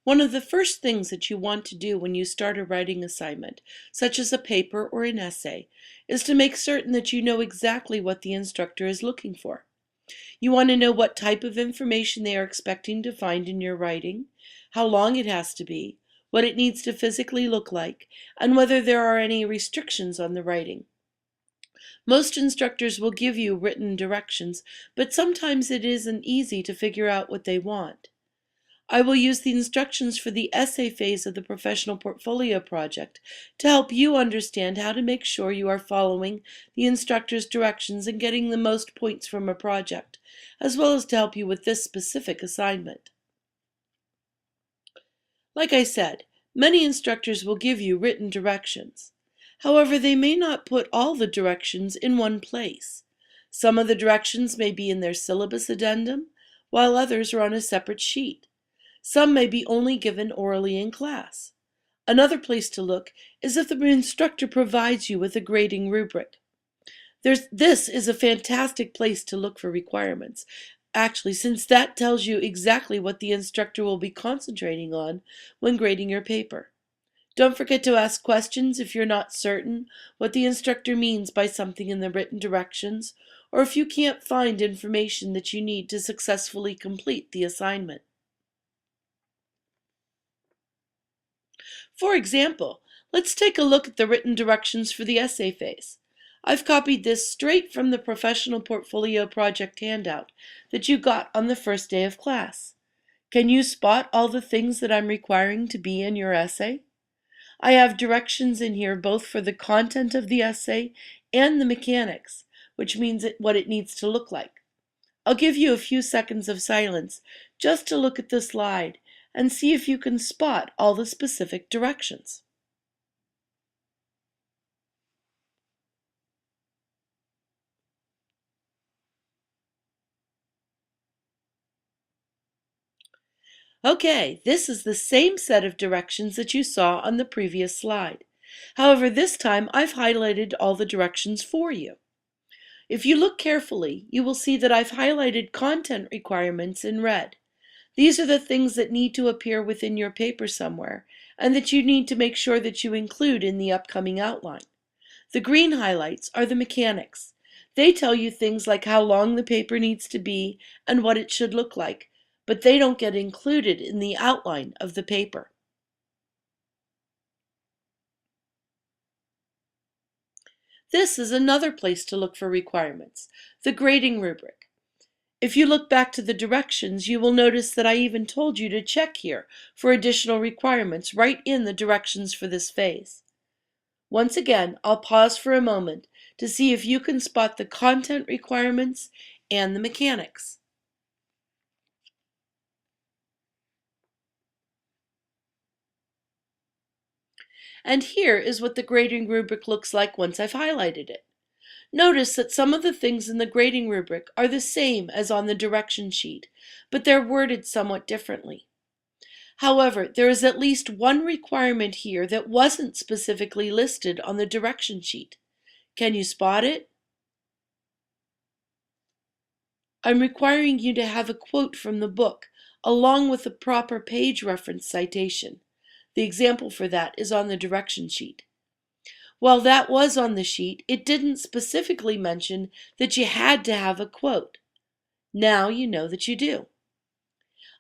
One of the first things that you want to do when you start a writing assignment, such as a paper or an essay, is to make certain that you know exactly what the instructor is looking for. You want to know what type of information they are expecting to find in your writing, how long it has to be, what it needs to physically look like, and whether there are any restrictions on the writing. Most instructors will give you written directions, but sometimes it isn't easy to figure out what they want. I will use the instructions for the essay phase of the professional portfolio project to help you understand how to make sure you are following the instructor's directions and getting the most points from a project, as well as to help you with this specific assignment. Like I said, many instructors will give you written directions. However, they may not put all the directions in one place. Some of the directions may be in their syllabus addendum, while others are on a separate sheet. Some may be only given orally in class. Another place to look is if the instructor provides you with a grading rubric. This is a fantastic place to look for requirements, actually, since that tells you exactly what the instructor will be concentrating on when grading your paper. Don't forget to ask questions if you're not certain what the instructor means by something in the written directions, or if you can't find information that you need to successfully complete the assignment. For example, let's take a look at the written directions for the essay phase. I've copied this straight from the Professional Portfolio Project handout that you got on the first day of class. Can you spot all the things that I'm requiring to be in your essay? I have directions in here both for the content of the essay and the mechanics, which means what it needs to look like. I'll give you a few seconds of silence just to look at the slide and see if you can spot all the specific directions. Okay, this is the same set of directions that you saw on the previous slide. However, this time I've highlighted all the directions for you. If you look carefully, you will see that I've highlighted content requirements in red. These are the things that need to appear within your paper somewhere, and that you need to make sure that you include in the upcoming outline. The green highlights are the mechanics. They tell you things like how long the paper needs to be and what it should look like, but they don't get included in the outline of the paper. This is another place to look for requirements, the grading rubric. If you look back to the directions, you will notice that I even told you to check here for additional requirements right in the directions for this phase. Once again, I'll pause for a moment to see if you can spot the content requirements and the mechanics. And here is what the grading rubric looks like once I've highlighted it. Notice that some of the things in the grading rubric are the same as on the direction sheet, but they're worded somewhat differently. However, there is at least one requirement here that wasn't specifically listed on the direction sheet. Can you spot it? I'm requiring you to have a quote from the book, along with a proper page reference citation. The example for that is on the direction sheet. While that was on the sheet, it didn't specifically mention that you had to have a quote. Now you know that you do.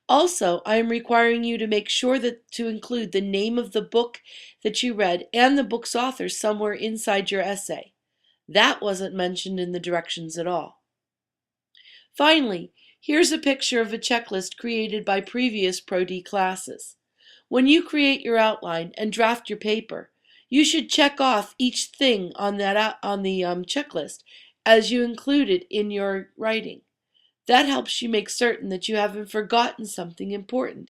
Also, I am requiring you to make sure to include the name of the book that you read and the book's author somewhere inside your essay. That wasn't mentioned in the directions at all. Finally, here's a picture of a checklist created by previous Pro-D classes. When you create your outline and draft your paper, you should check off each thing on the checklist as you include it in your writing. That helps you make certain that you haven't forgotten something important